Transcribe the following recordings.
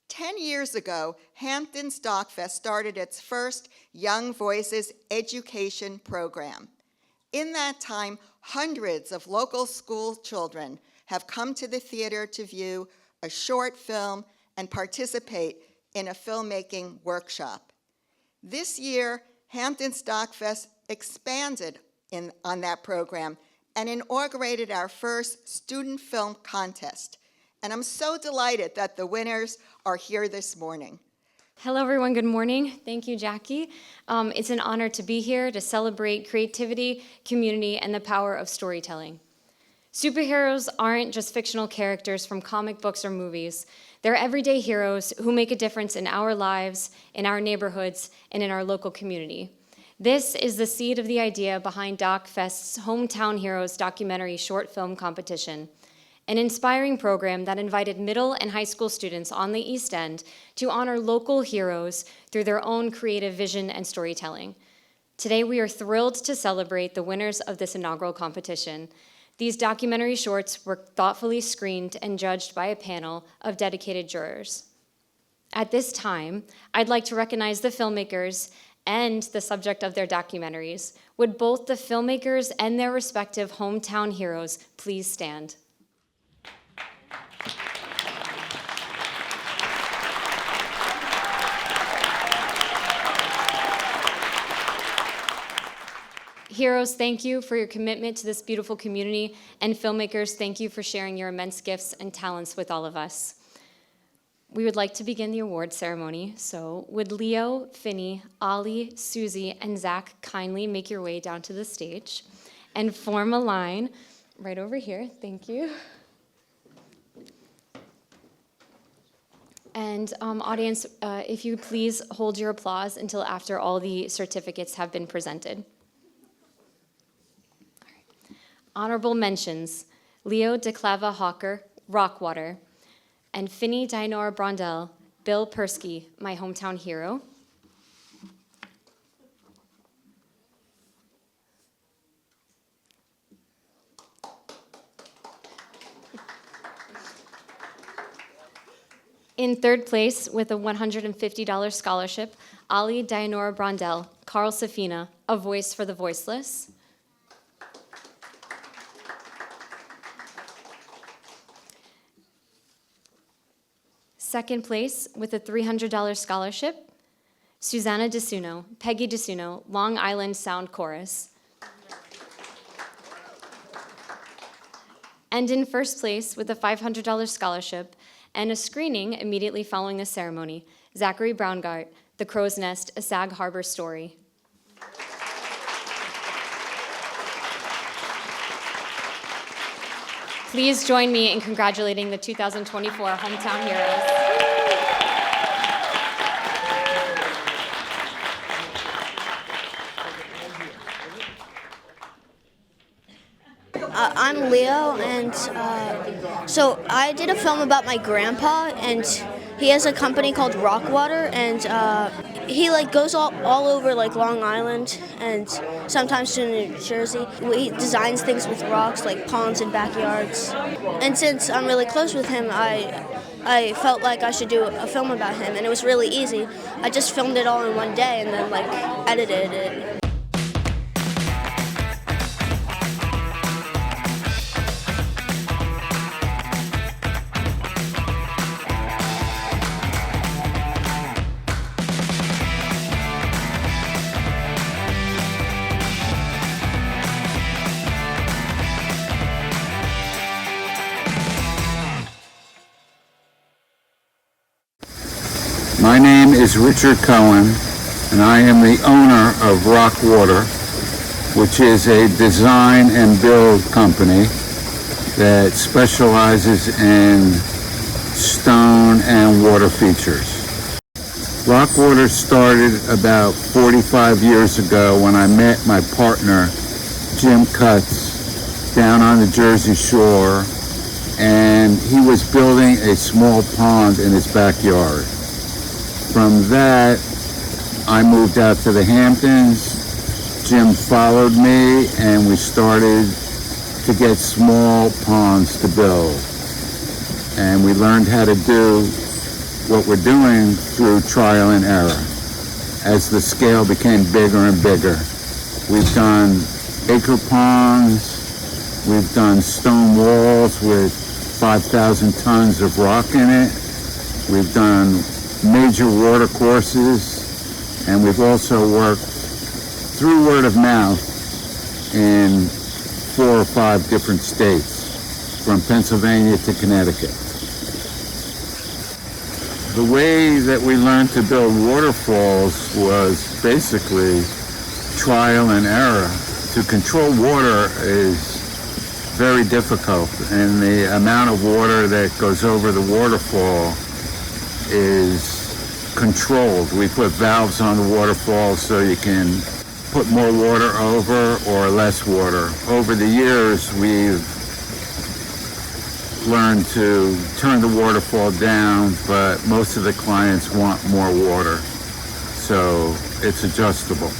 10 years ago, Hamptons DocFest started its first Young Voices education program. In that time, hundreds of local school children have come to the theater to view a short film and participate in a filmmaking workshop. This year, Hamptons DocFest expanded on that program and inaugurated our first student film contest. And I'm so delighted that the winners are here this morning. Hello, everyone. Good morning. Thank you, Jackie. It's an honor to be here to celebrate creativity, community, and the power of storytelling. Superheroes aren't just fictional characters from comic books or movies. They're everyday heroes who make a difference in our lives, in our neighborhoods, and in our local community. This is the seed of the idea behind DocFest's Hometown Heroes documentary short film competition, an inspiring program that invited middle and high school students on the East End to honor local heroes through their own creative vision and storytelling. Today, we are thrilled to celebrate the winners of this inaugural competition. These documentary shorts were thoughtfully screened and judged by a panel of dedicated jurors. At this time, I'd like to recognize the filmmakers and the subject of their documentaries. Would both the filmmakers and their respective hometown heroes please stand? Heroes, thank you for your commitment to this beautiful community, and filmmakers, thank you for sharing your immense gifts and talents with all of us. We would like to begin the award ceremony, so would Leo, Finny, Ollie, Susie, and Zach kindly make your way down to the stage and form a line right over here, thank you. And audience, if you please hold your applause until after all the certificates have been presented. Honorable mentions, Leo Dekleva Hawker, ROCKWATER, and Finny Dianora-Brøndal, Bill Persky, my hometown hero. In third place, with a $150 scholarship, Ollie Dianora-Brøndal, Carl Safina, A Voice for the Voiceless. Second place, with a $300 scholarship, Susanna DiSunno, Peggy DiSunno, Long Island Sound Chorus. And in first place, with a $500 scholarship and a screening immediately following the ceremony, Zachary Browngardt, The Crow's Nest, A Sag Harbor Story. Please join me in congratulating the 2024 Hometown Heroes. I'm Leo, and so I did a film about my grandpa, and he has a company called ROCKWATER, and he goes all over Long Island and sometimes to New Jersey. He designs things with rocks like ponds and backyards. And since I'm really close with him, I felt like I should do a film about him, and it was really easy. I just filmed it all in one day and then edited it. My name is Richard Cohen, and I am the owner of ROCKWATER, which is a design and build company that specializes in stone and water features. ROCKWATER started about 45 years ago when I met my partner, Jim Cutts, down on the Jersey Shore, and he was building a small pond in his backyard. From that, I moved out to the Hamptons. Jim followed me, and we started to get small ponds to build. And we learned how to do what we're doing through trial and error. As the scale became bigger and bigger, we've done acre ponds, we've done stone walls with 5,000 tons of rock in it, we've done major water courses, and we've also worked through word of mouth in 4 or 5 different states, from Pennsylvania to Connecticut. The way that we learned to build waterfalls was basically trial and error. To control water is very difficult, and the amount of water that goes over the waterfall is controlled. We put valves on the waterfall so you can put more water over or less water. Over the years, we've learned to turn the waterfall down, but most of the clients want more water, so it's adjustable.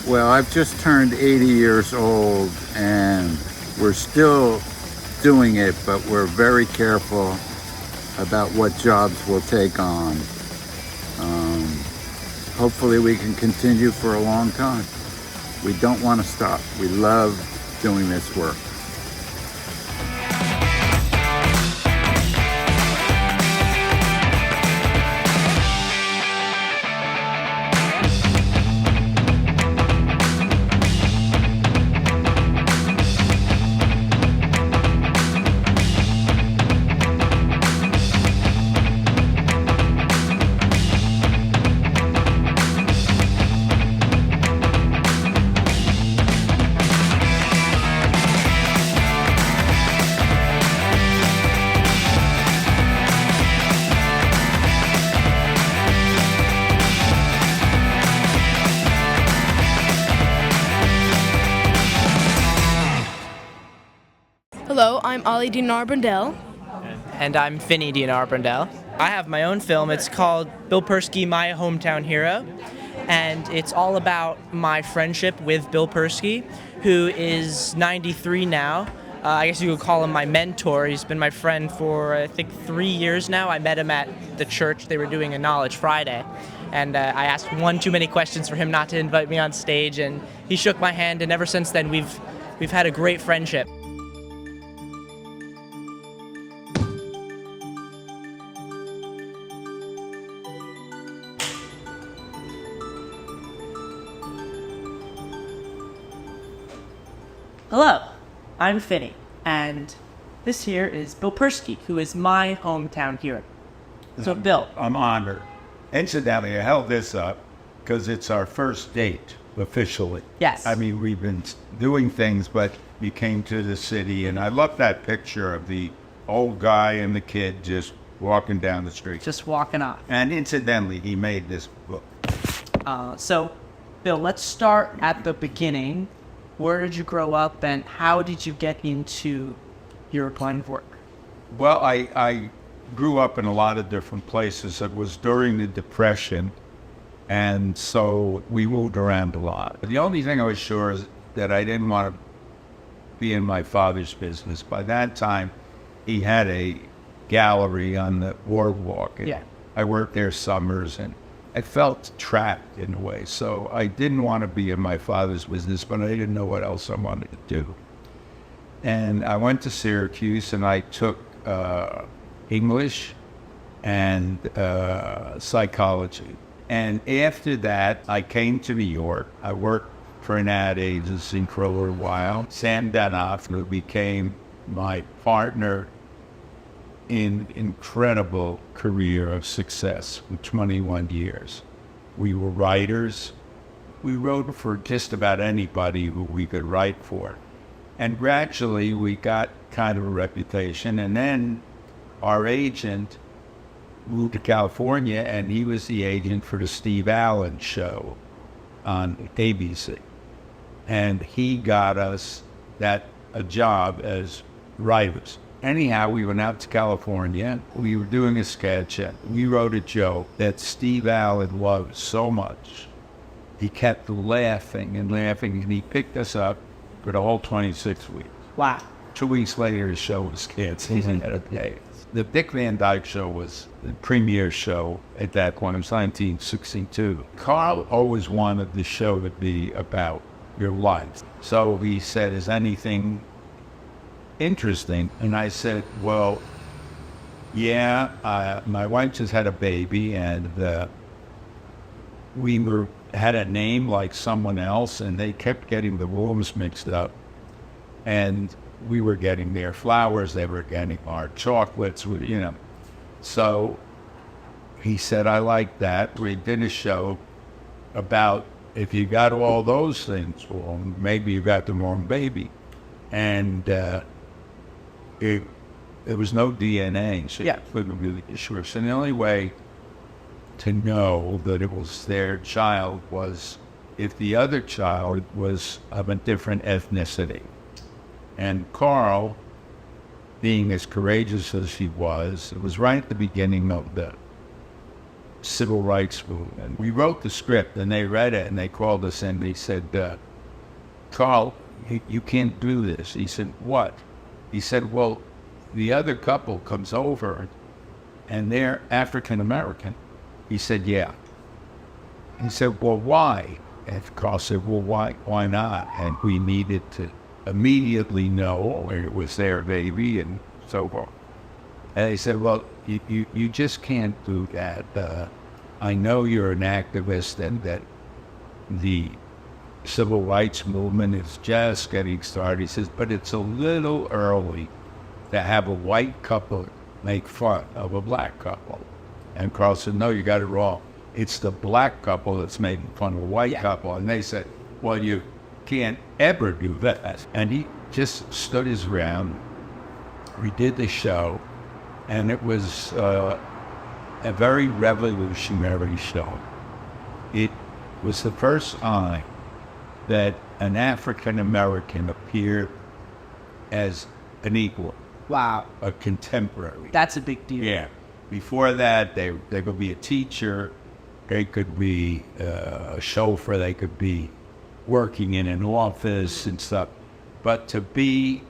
Well, I've just turned 80 years old, and we're still doing it, but we're very careful about what jobs we'll take on. Hopefully we can continue for a long time. We don't want to stop. We love doing this work. Hello, I'm Ollie Dianora-Brøndal. And I'm Finny Dianora-Brøndal. I have my own film. It's called Bill Persky, My Hometown Hero. And it's all about my friendship with Bill Persky, who is 93 now. I guess you could call him my mentor. He's been my friend for, I think, 3 years now. I met him at the church. They were doing a Knowledge Friday. And I asked one too many questions for him not to invite me on stage. And he shook my hand. And ever since then, we've had a great friendship. Hello, I'm Finny, and this here is Bill Persky, who is my hometown hero. So, Bill. I'm honored. Incidentally, I held this up because it's our first date, officially. Yes. I mean, we've been doing things, but you came to the city, and I love that picture of the old guy and the kid just walking down the street. Just walking off. And incidentally, he made this book. So, Bill, let's start at the beginning. Where did you grow up, and how did you get into your line of work? Well, I grew up in a lot of different places. It was during the Depression, and so we moved around a lot. The only thing I was sure is that I didn't want to be in my father's business. By that time, he had a gallery on the boardwalk. And yeah. I worked there summers, and I felt trapped in a way. So I didn't want to be in my father's business, but I didn't know what else I wanted to do. And I went to Syracuse, and I took English and psychology. And after that, I came to New York. I worked for an ad agency for a little while. Sam Danoff, who became my partner in incredible career of success for 21 years. We were writers. We wrote for just about anybody who we could write for. And gradually we got kind of a reputation. And then our agent moved to California, and he was the agent for the Steve Allen show on ABC. And he got us a job as writers. Anyhow, we went out to California. We were doing a sketch, and we wrote a joke that Steve Allen loved so much. He kept laughing and laughing, and he picked us up for the whole 26 weeks. Wow. 2 weeks later, his show was canceled. The Dick Van Dyke Show was the premiere show at that point. It was 1962. Carl always wanted the show to be about your life. So he said, is anything interesting? And I said, well, yeah, my wife just had a baby, and we had a name like someone else, and they kept getting the rooms mixed up. And we were getting their flowers, they were getting our chocolates, So he said, I like that. We did a show about if you got all those things wrong, maybe you got the wrong baby. And it was no DNA, so you couldn't really be sure. So the only way to know that it was their child was if the other child was of a different ethnicity. And Carl, being as courageous as he was, it was right at the beginning of the civil rights movement. We wrote the script, and they read it, and they called us in. They said, Carl, you can't do this. He said, what? He said, well, the other couple comes over, and they're African-American. He said, yeah. He said, well, why? And Carl said, well, why not? And we needed to immediately know it was their baby and so forth. And they said, well, you just can't do that. I know you're an activist and that the civil rights movement is just getting started. He says, but it's a little early to have a white couple make fun of a black couple. And Carl said, no, you got it wrong. It's the black couple that's making fun of a white couple. And they said, well, you can't ever do that. And he just stood his ground. We did the show, and it was a very revolutionary show. It was the first time that an African American appeared as an equal. Wow. A contemporary. That's a big deal. Yeah. Before that, they could be a teacher, they could be a chauffeur, they could be working in an office and stuff. But to be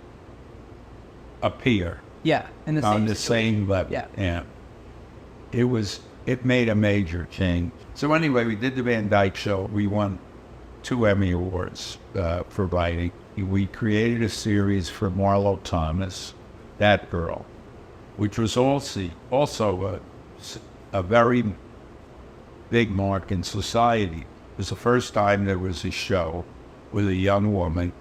a peer. Yeah, in the on same the same level. Yeah. It made a major change. So anyway, we did the Van Dyke Show. We won 2 Emmy Awards for writing. We created a series for Marlo Thomas, That Girl, which was also a very big mark in society. It was the first time there was a show with a young woman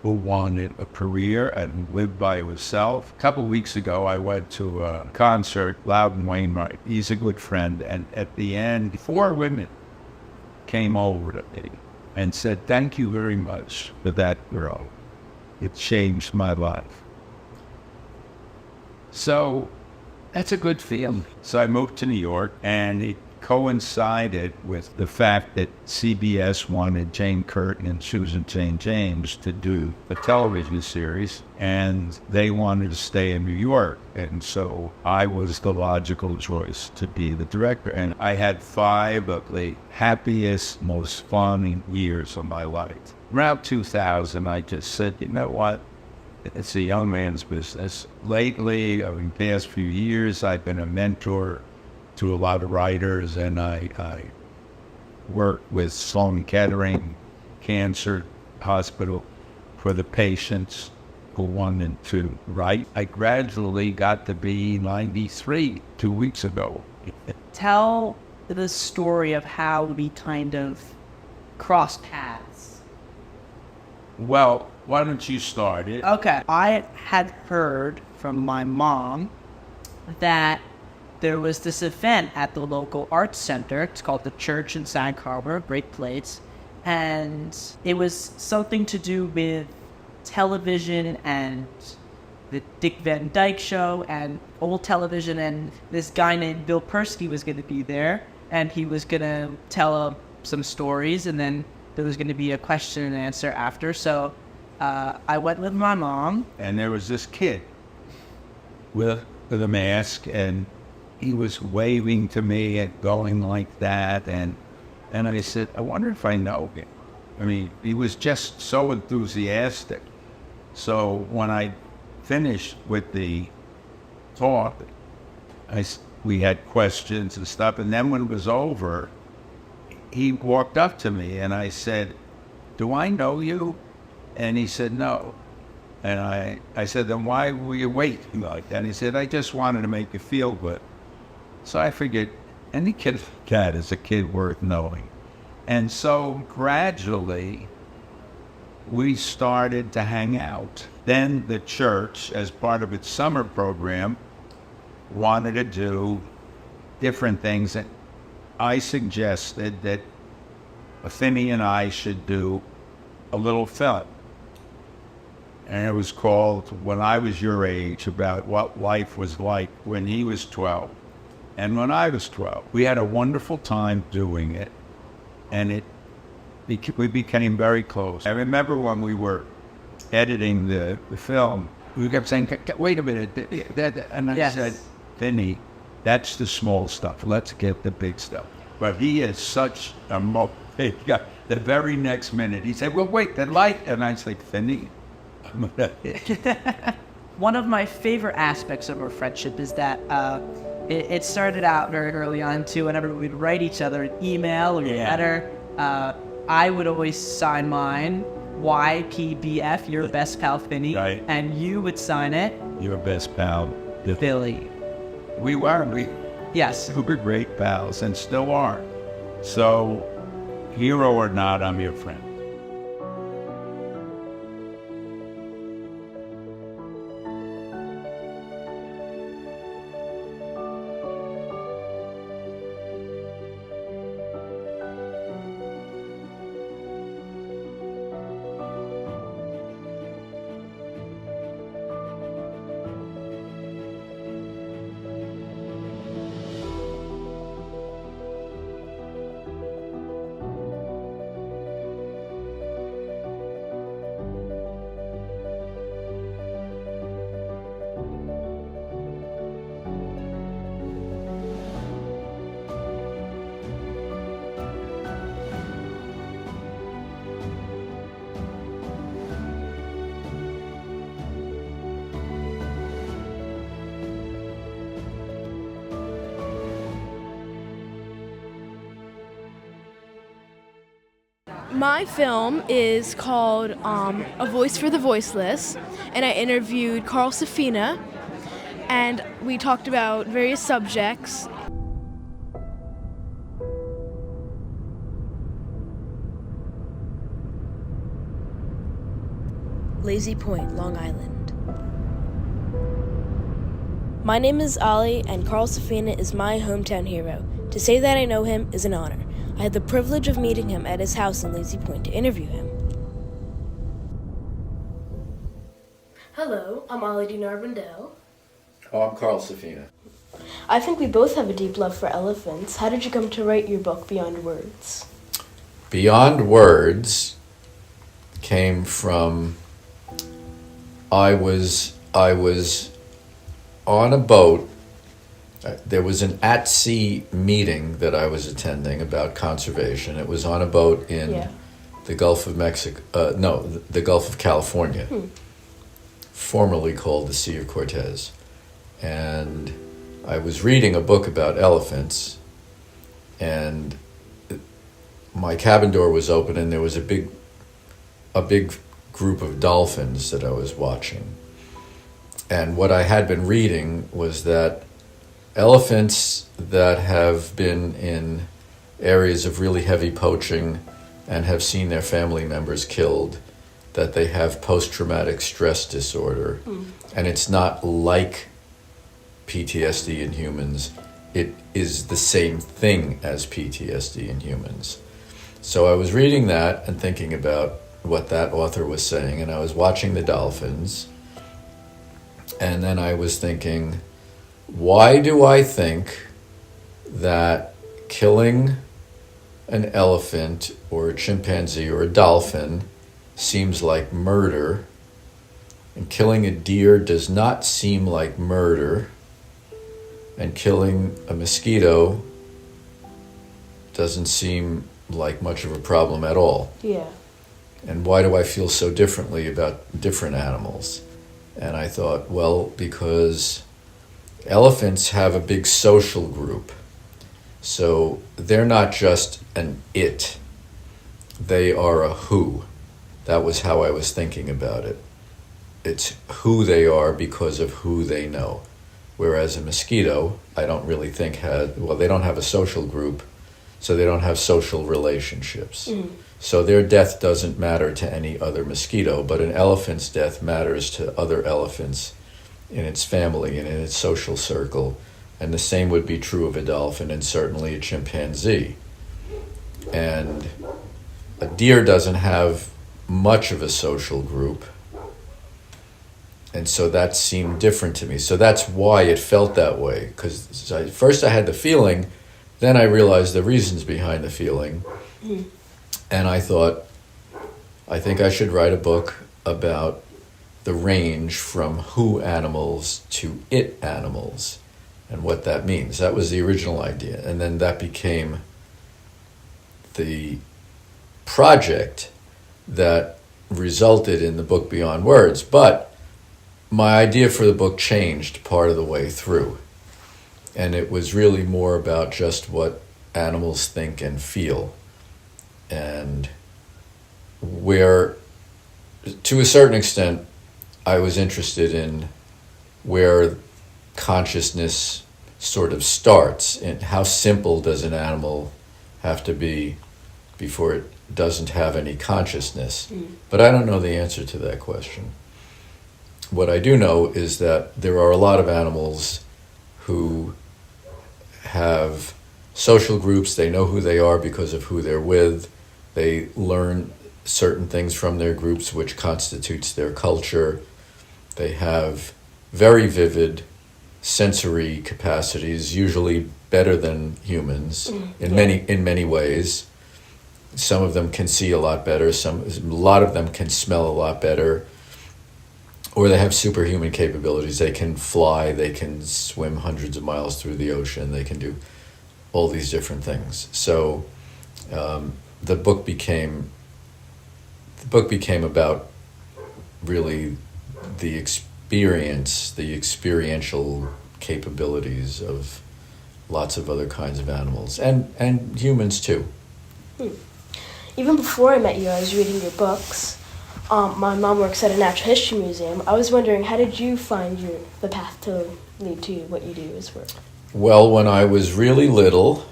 who wanted a career and lived by herself. A couple of weeks ago, I went to a concert, Loudon Wainwright. He's a good friend. And at the end, 4 women came over to me and said, thank you very much for That Girl. It changed my life. So that's a good feeling. So I moved to New York, and it coincided with the fact that CBS wanted Jane Curtin and Susan St. James to do a television series, and they wanted to stay in New York. And so I was the logical choice to be the director. And I had 5 of the happiest, most fun years of my life. Around 2000, I just said, you know what? It's a young man's business. Lately, over the past few years, I've been a mentor to a lot of writers, and I work with Sloan Kettering Cancer Hospital for the patients who wanted to write. I gradually got to be 93 2 weeks ago. Tell the story of how we kind of crossed paths. Well, why don't you start it? Okay. I had heard from my mom that there was this event at the local arts center. It's called the Church in Sag Harbor, great place. And it was something to do with television and the Dick Van Dyke Show and old television. And this guy named Bill Persky was going to be there. And he was going to tell some stories. And then there was going to be a question and answer after. So I went with my mom. And there was this kid with a mask, and he was waving to me and going like that. And I said, I wonder if I know him. I mean, he was just so enthusiastic. So when I finished with the talk, we had questions and stuff. And then when it was over, he walked up to me and I said, do I know you? And he said, no. And I said, then why were you waiting like that? And he said, I just wanted to make you feel good. So I figured, any kid like that is a kid worth knowing. And so gradually, we started to hang out. Then the church, as part of its summer program, wanted to do different things. And I suggested that Finny and I should do a little film. And it was called When I Was Your Age, about what life was like when he was 12 and when I was 12. We had a wonderful time doing it, and we became very close. I remember when we were editing the film, we kept saying, wait a minute, and I said, Finny, that's the small stuff. Let's get the big stuff. But he is such a big guy. The very next minute, he said, well, wait, the light. And I said, Finny, one of my favorite aspects of our friendship is that it started out very early on too. Whenever we'd write each other an email or a letter, I would always sign mine YPBF, your best pal Finny, right. And you would sign it your best pal Billy. We Yes, were great pals and still are. So, hero or not, I'm your friend. My film is called A Voice for the Voiceless, and I interviewed Safina, and we talked about various subjects. Lazy Point, Long Island. My name is Ollie, and Safina is my hometown hero. To say that I know him is an honor. I had the privilege of meeting him at his house in Lazy Point to interview him. Hello, I'm Ollie Dianora-Brøndal. Oh, I'm Safina. I think we both have a deep love for elephants. How did you come to write your book, Beyond Words? Beyond Words came from I was on a boat. There was an at-sea meeting that I was attending about conservation. It was on a boat in the Gulf of Mexico. The Gulf of California, formerly called the Sea of Cortez. And I was reading a book about elephants, and my cabin door was open, and there was a big group of dolphins that I was watching. And what I had been reading was that elephants that have been in areas of really heavy poaching and have seen their family members killed, that they have post-traumatic stress disorder. And it's not like PTSD in humans. it is the same thing as PTSD in humans. So I was reading that and thinking about what that author was saying, and I was watching the dolphins, and then I was thinking, why do I think that killing an elephant or a chimpanzee or a dolphin seems like murder, and killing a deer does not seem like murder, and killing a mosquito doesn't seem like much of a problem at all? Yeah. And why do I feel so differently about different animals? And I thought, well, because elephants have a big social group. So they're not just an it, they are a who. That was how I was thinking about it. It's who they are because of who they know. Whereas a mosquito, I don't really think they don't have a social group, so they don't have social relationships. So their death doesn't matter to any other mosquito, but an elephant's death matters to other elephants in its family and in its social circle. And the same would be true of a dolphin and certainly a chimpanzee. And a deer doesn't have much of a social group. And so that seemed different to me. So that's why it felt that way. Because first I had the feeling, then I realized the reasons behind the feeling. And I thought, I think I should write a book about the range from who animals to it animals and what that means. That was the original idea. And then that became the project that resulted in the book Beyond Words. But my idea for the book changed part of the way through. And it was really more about just what animals think and feel. And where, to a certain extent, I was interested in where consciousness sort of starts, and how simple does an animal have to be before it doesn't have any consciousness. But I don't know the answer to that question. What I do know is that there are a lot of animals who have social groups. They know who they are because of who they're with. They learn certain things from their groups, which constitutes their culture. They have very vivid sensory capacities, usually better than humans in many ways. Some of them can see a lot better. A lot of them can smell a lot better. Or they have superhuman capabilities. They can fly. They can swim hundreds of miles through the ocean. They can do all these different things. So the book became about really the experience, the experiential capabilities of lots of other kinds of animals and humans too. Even before I met you, I was reading your books. My mom works at a natural history museum. I was wondering, how did you find the path to lead to what you do as work? Well, when I was really little,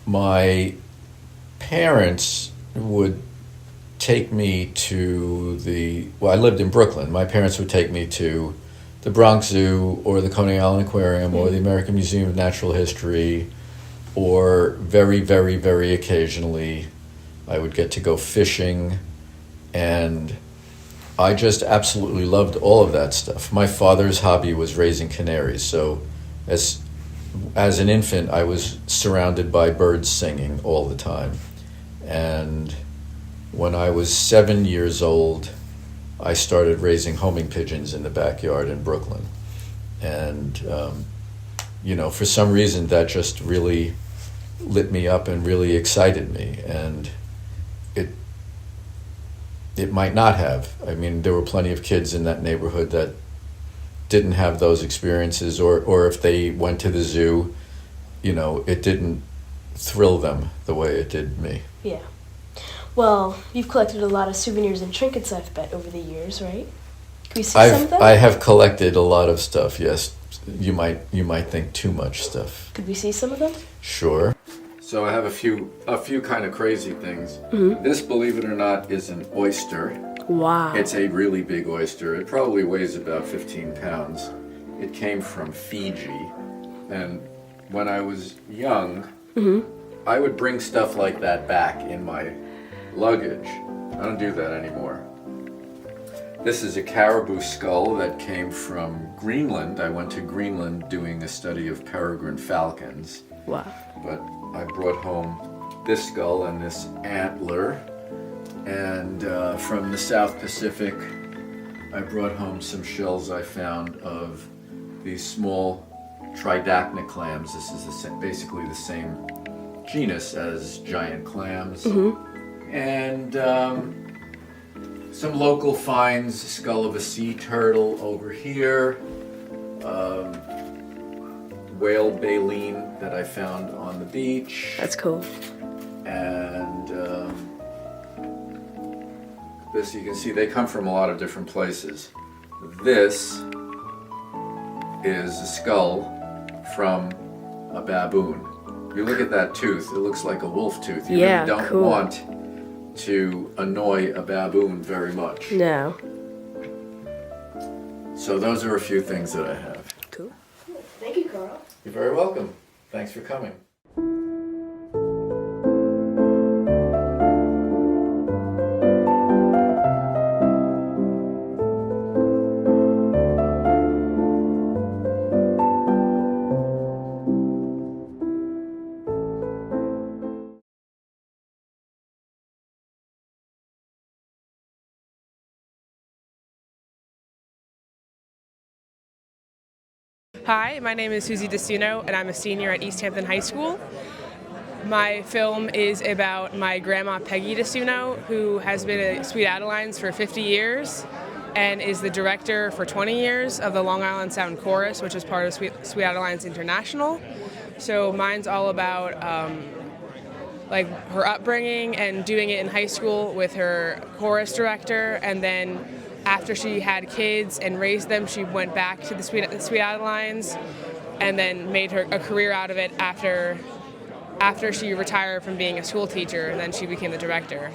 my parents would take me to I lived in Brooklyn. My parents would take me to the Bronx Zoo or the Coney Island Aquarium or the American Museum of Natural History, or very, very, very occasionally I would get to go fishing, and I just absolutely loved all of that stuff. My father's hobby was raising canaries, so as an infant I was surrounded by birds singing all the time. And when I was 7 years old, I started raising homing pigeons in the backyard in Brooklyn. And, for some reason that just really lit me up and really excited me. And it might not have. I mean, there were plenty of kids in that neighborhood that didn't have those experiences, or if they went to the zoo, it didn't thrill them the way it did me. Yeah. Well, you've collected a lot of souvenirs and trinkets, I've bet, over the years, right? Can we see some of them? I have collected a lot of stuff, yes. You might think too much stuff. Could we see some of them? Sure. So I have a few kind of crazy things. Mm-hmm. This, believe it or not, is an oyster. Wow. It's a really big oyster. It probably weighs about 15 pounds. It came from Fiji. And when I was young, I would bring stuff like that back in my luggage. I don't do that anymore. This is a caribou skull that came from Greenland. I went to Greenland doing a study of peregrine falcons. Wow. But I brought home this skull and this antler. And from the South Pacific, I brought home some shells I found of these small tridacna clams. This is basically the same genus as giant clams. And some local finds, skull of a sea turtle over here, whale baleen that I found on the beach. That's cool. And this, you can see, they come from a lot of different places. This is a skull from a baboon. You look at that tooth, it looks like a wolf tooth. You Yeah, really don't cool. want to annoy a baboon very much. No. So those are a few things that I have. Cool. Thank you, Carl. You're very welcome. Thanks for coming. Hi, my name is Susie DiSunno, and I'm a senior at East Hampton High School. My film is about my grandma, Peggy DiSunno, who has been at Sweet Adelines for 50 years and is the director for 20 years of the Long Island Sound Chorus, which is part of Sweet Adelines International. So mine's all about like her upbringing and doing it in high school with her chorus director, and then after she had kids and raised them, she went back to the Sweet Adelines and then made a career out of it after she retired from being a school teacher, and then she became the director.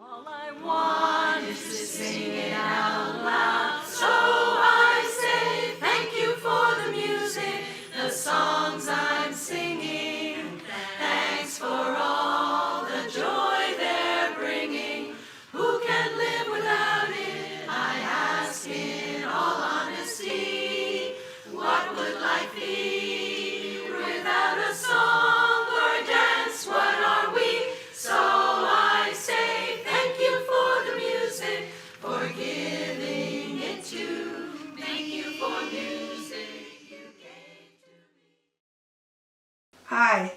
All I want is to sing it out loud, so I say thank you for the music, the songs I'm singing. Thanks for all the joy they're bringing. Who can live without it? I ask in all honesty, what would life be without a song or a dance? What are we? So I say thank you for the music, for giving it to. Thank you for music you gave to me. Hi,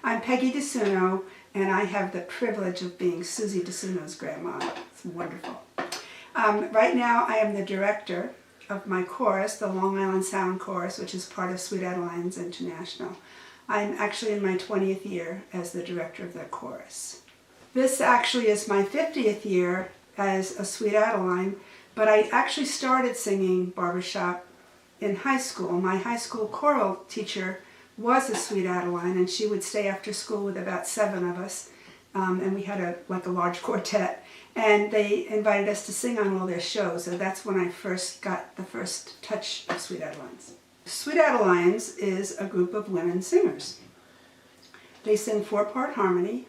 I'm Peggy DiSunno, and I have the privilege of being Susie DiSunno's grandma. It's wonderful. Right now I am the director of my chorus, the Long Island Sound Chorus, which is part of Sweet Adelines International. I'm actually in my 20th year as the director of that chorus. This actually is my 50th year as a Sweet Adeline, but I actually started singing barbershop in high school. My high school choral teacher was a Sweet Adeline, and she would stay after school with about 7 of us, and we had a large quartet, and they invited us to sing on all their shows, so that's when I first got the first touch of Sweet Adelines. Sweet Adelines is a group of women singers. They sing 4-part harmony,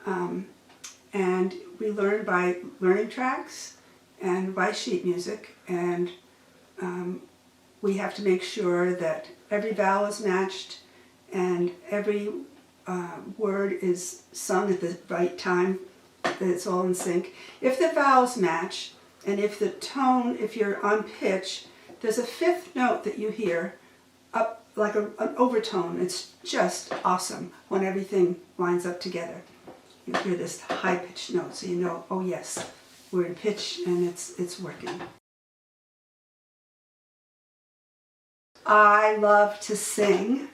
and we learn by learning tracks and by sheet music, and we have to make sure that every vowel is matched and every word is sung at the right time, that it's all in sync. If the vowels match, and if the tone, if you're on pitch, there's a 5th note that you hear up like an overtone. It's just awesome when everything lines up together. You hear this high-pitched note, so you know, oh yes, we're in pitch and it's working. I love to sing.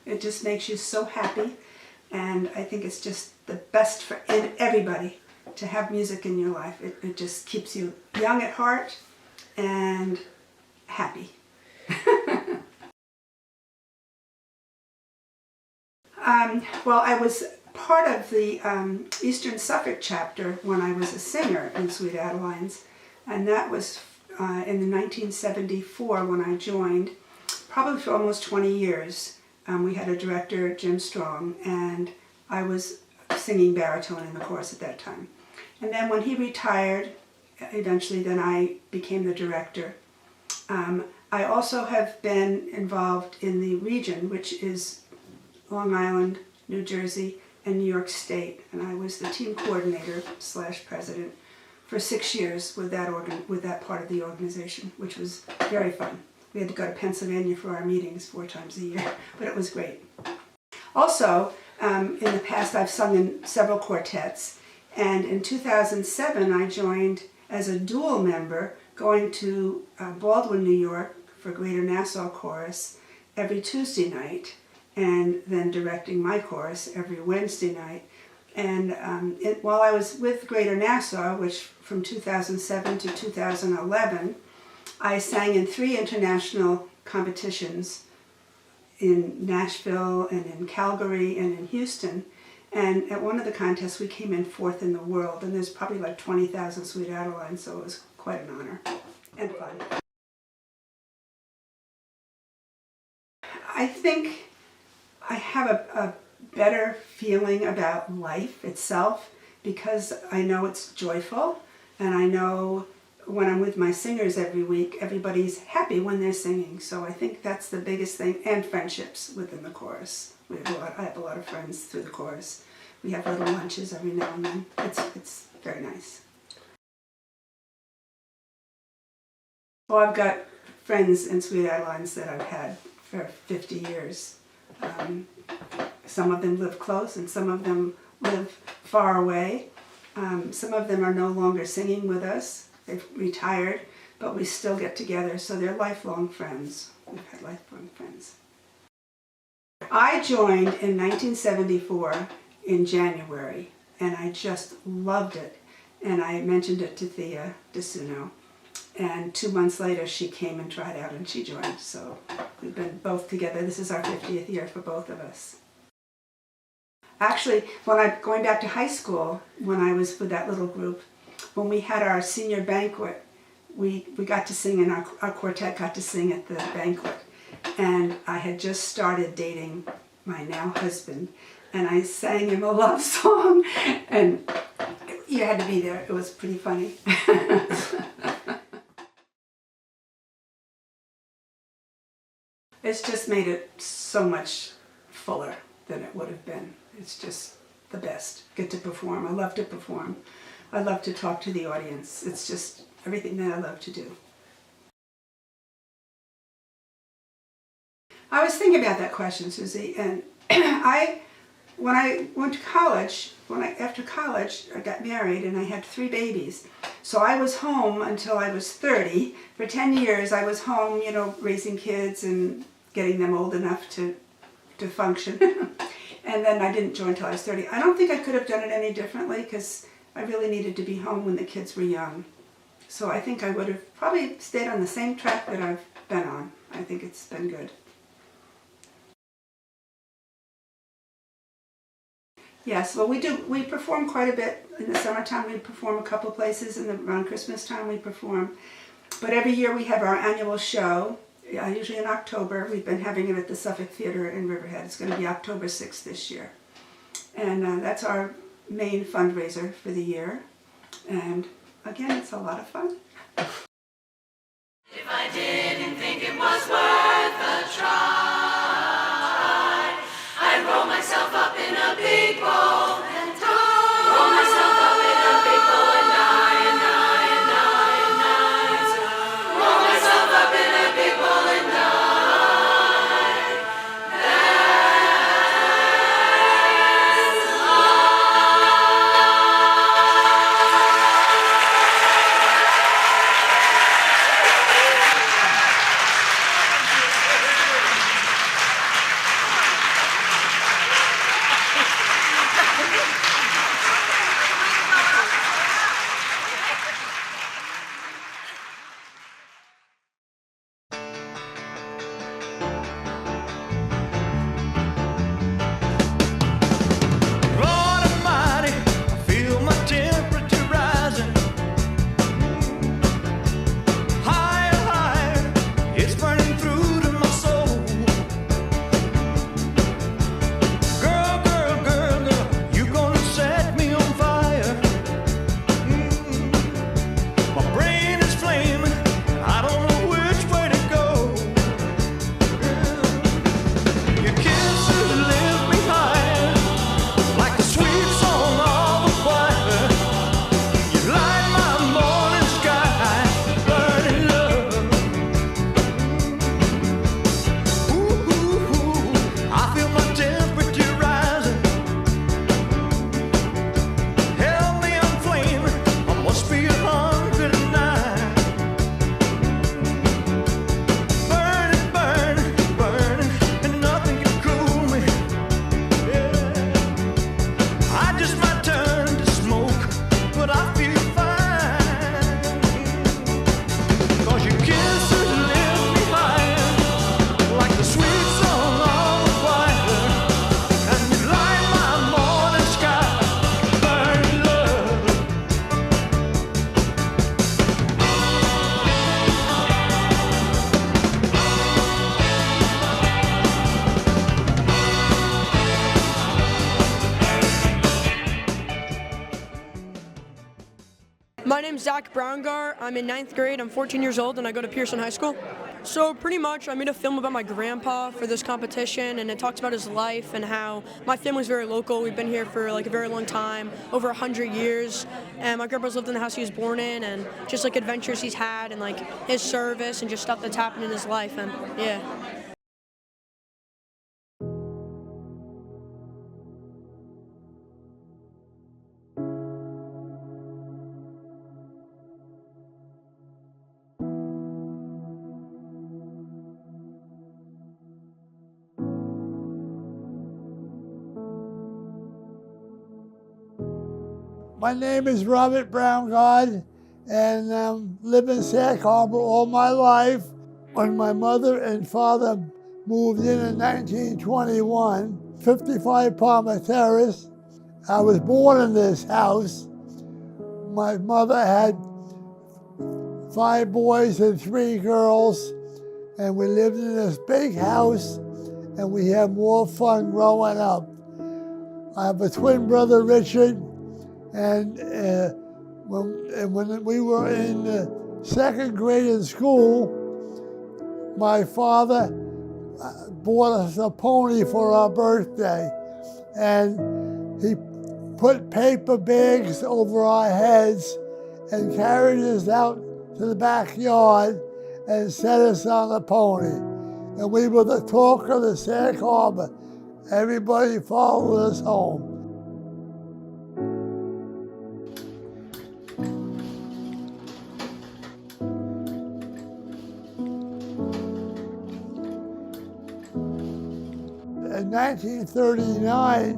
It just makes you so happy, and I think it's just the best for everybody to have music in your life. It just keeps you young at heart and happy. Well, I was part of the Eastern Suffolk chapter when I was a singer in Sweet Adelines, and that was in 1974 when I joined, probably for almost 20 years. We had a director, Jim Strong, and I was singing baritone in the chorus at that time. And then when he retired, eventually then I became the director. I also have been involved in the region, which is Long Island, New Jersey, and New York State. And I was the team coordinator / president for 6 years with that part of the organization, which was very fun. We had to go to Pennsylvania for our meetings 4 times a year, but it was great. Also, in the past I've sung in several quartets, and in 2007 I joined as a dual member going to Baldwin, New York for Greater Nassau Chorus every Tuesday night, and then directing my chorus every Wednesday night. And while I was with Greater Nassau, which from 2007 to 2011, I sang in 3 international competitions in Nashville and in Calgary and in Houston. And at one of the contests we came in 4th in the world, and there's probably like 20,000 Sweet Adelines, so it was quite an honor and fun. I think I have a better feeling about life itself because I know it's joyful, and I know when I'm with my singers every week, everybody's happy when they're singing. So I think that's the biggest thing, and friendships within the chorus. I have a lot of friends through the chorus. We have little lunches every now and then. It's very nice. Well, I've got friends in Sweet Adelines that I've had for 50 years. Some of them live close and some of them live far away. Some of them are no longer singing with us. They've retired, but we still get together, so they're lifelong friends. We've had lifelong friends. I joined in 1974 in January, and I just loved it. And I mentioned it to Thea DiSunno, and 2 months later she came and tried out and she joined. So we've been both together. This is our 50th year for both of us. Actually, going back to high school, when I was with that little group, when we had our senior banquet, we got to sing, and our quartet got to sing at the banquet. And I had just started dating my now husband, and I sang him a love song, and you had to be there. It was pretty funny. It's just made it so much fuller than it would have been. It's just the best. Get to perform. I love to perform. I love to talk to the audience. It's just everything that I love to do. I was thinking about that question, Susie, and when I went to college, after college, I got married and I had 3 babies. So I was home until I was 30. For 10 years, I was home, raising kids and getting them old enough to function. And then I didn't join until I was 30. I don't think I could have done it any differently because I really needed to be home when the kids were young. So I think I would have probably stayed on the same track that I've been on. I think it's been good. Yes, well we perform quite a bit. In the summertime we perform a couple places, and around Christmas time we perform. But every year we have our annual show, usually in October. We've been having it at the Suffolk Theater in Riverhead. It's going to be October 6th this year. And that's our main fundraiser for the year. And again, it's a lot of fun. If I didn't think it was worth a try, I'd roll myself up in a big bowl and die. Roll myself up in a big bowl and die and die and die and die. Roll myself up in a big bowl and die. That's all. My name's Zach Browngardt. I'm in 9th grade. I'm 14 years old and I go to Pearson High School. So pretty much I made a film about my grandpa for this competition, and it talks about his life and how my family's very local. We've been here for like a very long time, over 100 years. And my grandpa's lived in the house he was born in, and just like adventures he's had and like his service and just stuff that's happened in his life. And yeah. My name is Robert Browngardt, and lived in Sag Harbor all my life. When my mother and father moved in 1921, 55 Palmer Terrace, I was born in this house. My mother had 5 boys and 3 girls, and we lived in this big house, and we had more fun growing up. I have a twin brother, Richard, and when we were in 2nd grade in school, my father bought us a pony for our birthday, and he put paper bags over our heads and carried us out to the backyard and set us on the pony. And we were the talk of the Sag Harbor. Everybody followed us home. In 1939,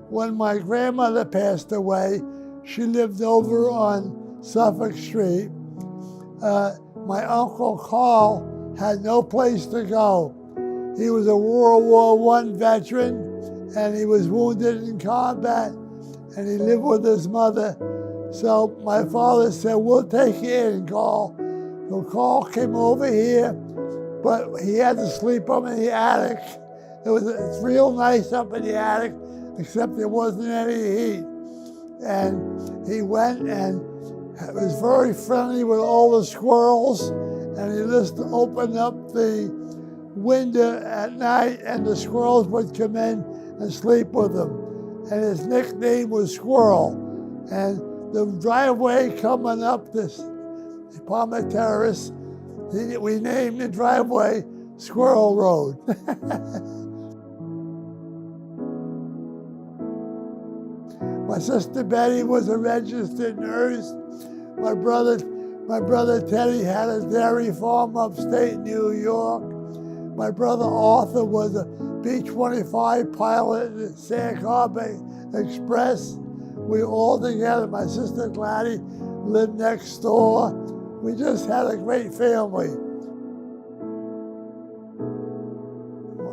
when my grandmother passed away, she lived over on Suffolk Street. My Uncle Carl had no place to go. He was a World War I veteran, and he was wounded in combat, and he lived with his mother. So my father said, "We'll take you in, Carl." So Carl came over here, but he had to sleep up in the attic. It's real nice up in the attic, except there wasn't any heat. And he went and was very friendly with all the squirrels, and he just opened up the window at night, and the squirrels would come in and sleep with him. And his nickname was Squirrel. And the driveway coming up this Palmer Terrace, we named the driveway Squirrel Road. My sister Betty was a registered nurse. My brother Teddy had a dairy farm upstate New York. My brother Arthur was a B-25 pilot in the Sag Harbor Express. We were all together. My sister Gladys lived next door. We just had a great family.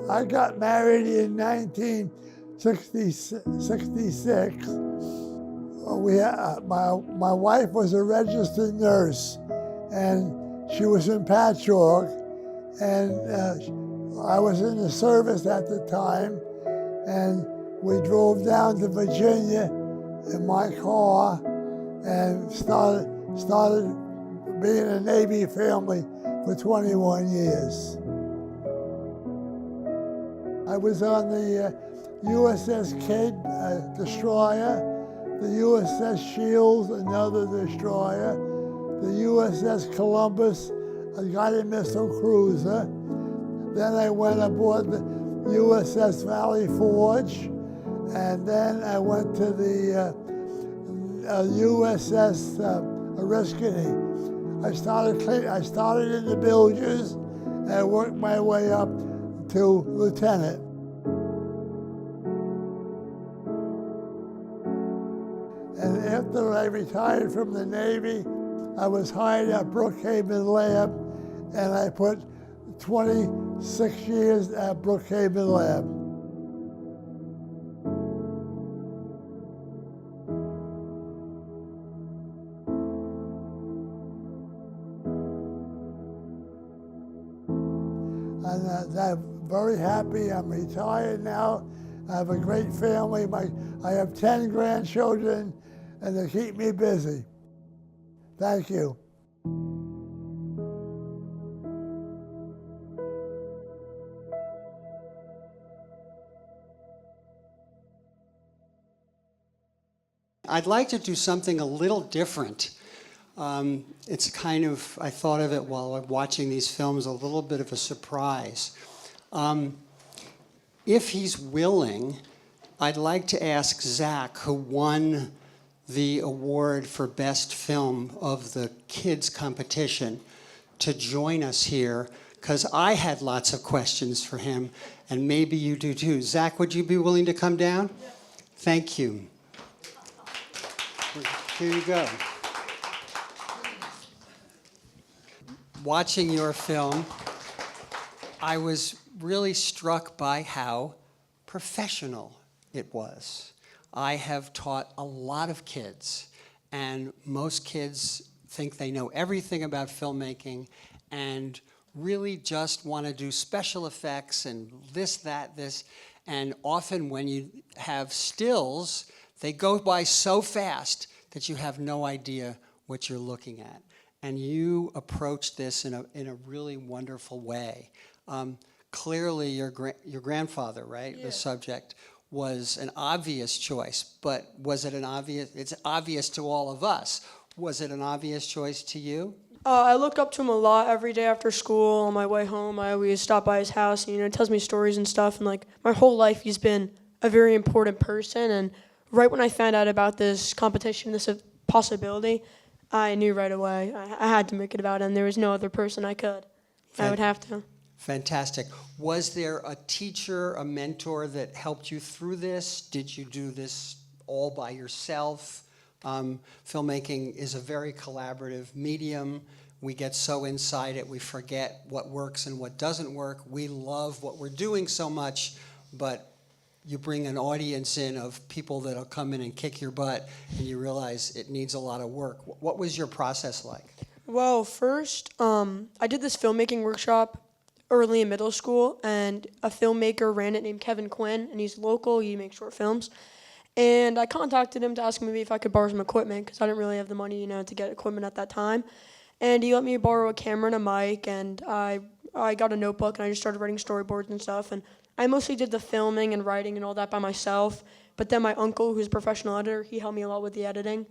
I got married in 1966. My wife was a registered nurse, and she was in Patchogue, and I was in the service at the time, and we drove down to Virginia in my car and started being a Navy family for 21 years. I was on the USS Kidd destroyer, the USS Shields, another destroyer, the USS Columbus, a guided missile cruiser. Then I went aboard the USS Valley Forge, and then I went to the USS Oriskany. I started in the bilges, and I worked my way up to lieutenant. And after I retired from the Navy, I was hired at Brookhaven Lab, and I put 26 years at Brookhaven Lab. And I'm very happy. I'm retired now. I have a great family. I have 10 grandchildren, and they keep me busy. Thank you. I'd like to do something a little different. It's kind of, I thought of it while I'm watching these films, a little bit of a surprise. If he's willing, I'd like to ask Zach, who won the award for Best Film of the Kids competition, to join us here, because I had lots of questions for him, and maybe you do too. Zach, would you be willing to come down? Yeah. Thank you. Here you go. Watching your film, I was really struck by how professional it was. I have taught a lot of kids, and most kids think they know everything about filmmaking and really just want to do special effects and this, that, this. And often when you have stills, they go by so fast that you have no idea what you're looking at. And you approached this in a really wonderful way. Clearly, your grandfather, right, yeah, the subject, was an obvious choice, but was it an obvious, it's obvious to all of us. Was it an obvious choice to you? I look up to him a lot every day after school. On my way home, I always stop by his house, and, he tells me stories and stuff. And like my whole life, he's been a very important person. And right when I found out about this competition, this possibility, I knew right away I had to make it about him. There was no other person I could. I would have to. Fantastic. Was there a teacher, a mentor that helped you through this? Did you do this all by yourself? Filmmaking is a very collaborative medium. We get so inside it, we forget what works and what doesn't work. We love what we're doing so much, but you bring an audience in of people that'll come in and kick your butt, and you realize it needs a lot of work. What was your process like? Well, first, I did this filmmaking workshop early in middle school, and a filmmaker ran it named Kevin Quinn, and he's local, he makes short films. And I contacted him to ask him maybe if I could borrow some equipment, because I didn't really have the money, to get equipment at that time. And he let me borrow a camera and a mic, and I got a notebook, and I just started writing storyboards and stuff. And I mostly did the filming and writing and all that by myself. But then my uncle, who's a professional editor, he helped me a lot with the editing.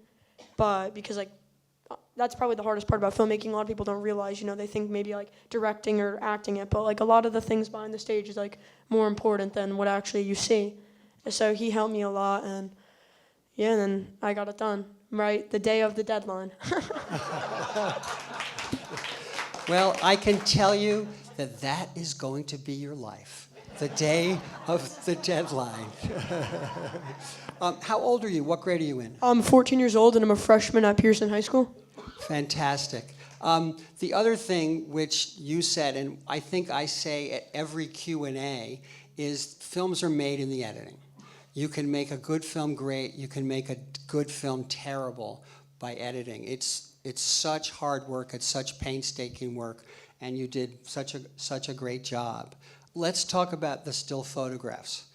But because that's probably the hardest part about filmmaking. A lot of people don't realize, they think maybe directing or acting it, but a lot of the things behind the stage is more important than what actually you see. And so he helped me a lot, and yeah, and then I got it done, right? The day of the deadline. Well, I can tell you that is going to be your life. The day of the deadline. How old are you? What grade are you in? I'm 14 years old, and I'm a freshman at Pearson High School. Fantastic. The other thing which you said, and I think I say at every Q&A, is films are made in the editing. You can make a good film great. You can make a good film terrible by editing. It's such hard work. It's such painstaking work, and you did such a great job. Let's talk about the still photographs.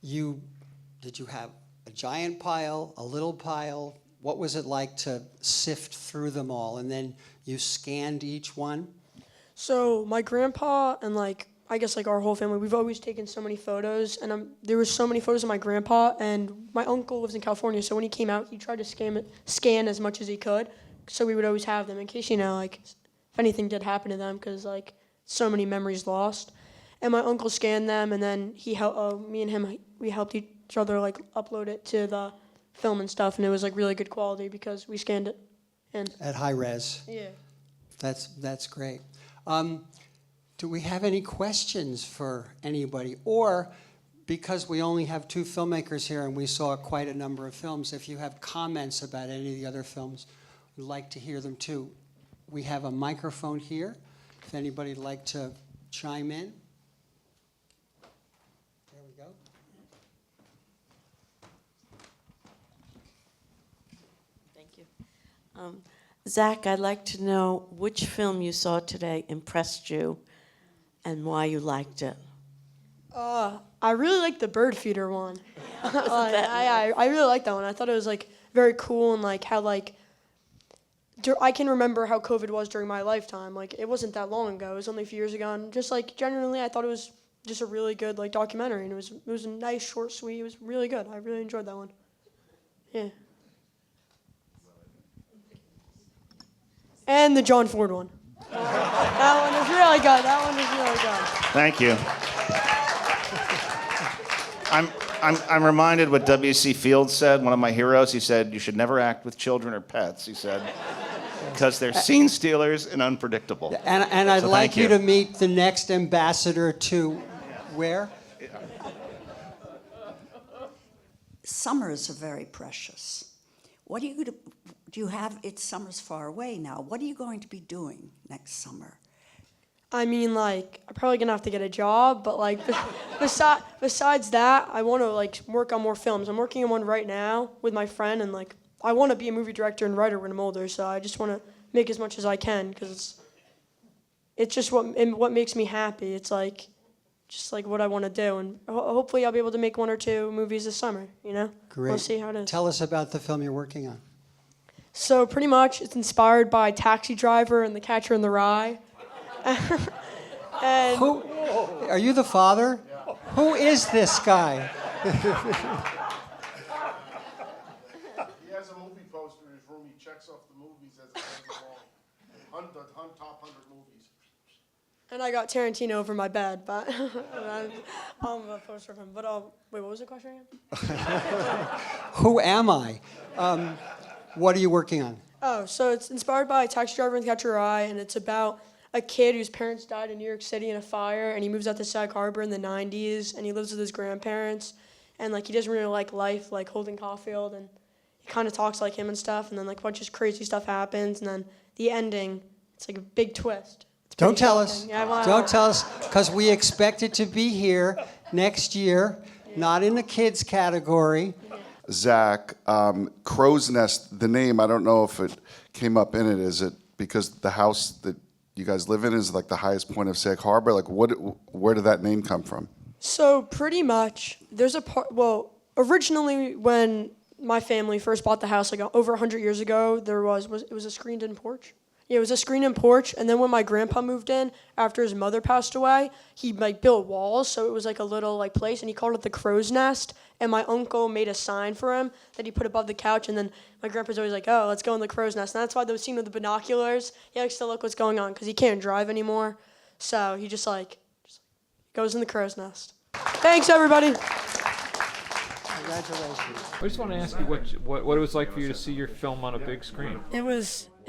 Did you have a giant pile, a little pile? What was it like to sift through them all? And then you scanned each one? So my grandpa and I guess our whole family, we've always taken so many photos, and there was so many photos of my grandpa, and my uncle lives in California, so when he came out, he tried to scan as much as he could, so we would always have them in case, if anything did happen to them, because so many memories lost. And my uncle scanned them, and then he helped me and him, we helped each other upload it to the film and stuff, and it was really good quality because we scanned it in. At high res. Yeah. That's great. Do we have any questions for anybody? Or, because we only have 2 filmmakers here and we saw quite a number of films, if you have comments about any of the other films, we'd like to hear them too. We have a microphone here, if anybody'd like to chime in. There we go. Thank you. Zach, I'd like to know which film you saw today impressed you and why you liked it. I really liked the bird feeder one. I really liked that one. I thought it was very cool, and how I can remember how COVID was during my lifetime. Like, it wasn't that long ago. It was only a few years ago. And just, like, genuinely, I thought it was just a really good, like, documentary. And it was a nice, short, sweet. It was really good. I really enjoyed that one. Yeah. And the John Ford one. That one is really good. That one is really good. Thank you. I'm reminded what W.C. Fields said, one of my heroes. He said, "You should never act with children or pets," he said, because they're scene stealers and unpredictable. And I'd So like thank you to meet the next ambassador to where? Summers are very precious. What are you going to, do you have, it's summer's far away now. What are you going to be doing next summer? I mean, like, I'm probably going to have to get a job, but, like, besides that, I want to, like, work on more films. I'm working on one right now with my friend, and, like, I want to be a movie director and writer when I'm older, so I just want to make as much as I can, because it's just what makes me happy. It's, like, just, like, what I want to do, and hopefully I'll be able to make 1 or 2 movies this summer, you know? Great. We'll see how it is. Tell us about the film you're working on. So pretty much it's inspired by Taxi Driver and The Catcher in the Rye. And Who, are you the father? Who is this guy? He has a movie poster in his room. He checks off the movies as it goes along. Top 100 movies. And I got Tarantino over my bed, but I'm a poster of him. But wait, what was the question again? Who am I? What are you working on? Oh, so it's inspired by Taxi Driver and The Catcher in the Rye, and it's about a kid whose parents died in New York City in a fire, and he moves out to Sag Harbor in the 90s, and he lives with his grandparents, and, like, he doesn't really like life, like Holden Caulfield, and he kind of talks like him and stuff, and then, like, a bunch of crazy stuff happens, and then the ending, it's like a big twist. Don't tell us. Yeah, Don't tell us, because we expect it to be here next year, not in the kids category. Zach, Crow's Nest, the name, I don't know if it came up in it. Is it because the house that you guys live in is like the highest point of Sag Harbor? Like, where did that name come from? So pretty much, there's a part, well, originally when my family first bought the house, like over 100 years ago, it was a screened-in porch. Yeah, it was a screened-in porch, and then when my grandpa moved in, after his mother passed away, he, like, built walls, so it was, like, a little, like, place, and he called it the Crow's Nest, and my uncle made a sign for him that he put above the couch, and then my grandpa's always like, oh, let's go in the Crow's Nest, and that's why the scene with the binoculars, he likes to look what's going on, because he can't drive anymore, so he just goes in the Crow's Nest. Thanks, everybody. Congratulations. I just want to ask you what it was like for you to see your film on a big screen. It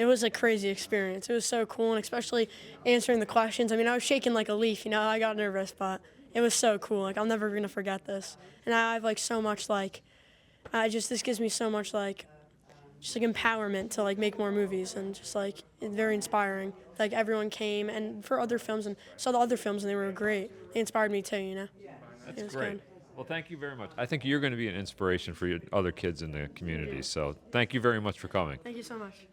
was a crazy experience. It was so cool, and especially answering the questions. I mean, I was shaking like a leaf, you know. I got nervous, but it was so cool. Like, I'm never gonna forget this. And I have like so much this gives me so much just empowerment to like make more movies, and just like it's very inspiring. Like, everyone came and for other films and saw the other films, and they were great. They inspired me too, you know. That's great. Good. Well, thank you very much. I think you're going to be an inspiration for other kids in the community. So thank you very much for coming. Thank you so much.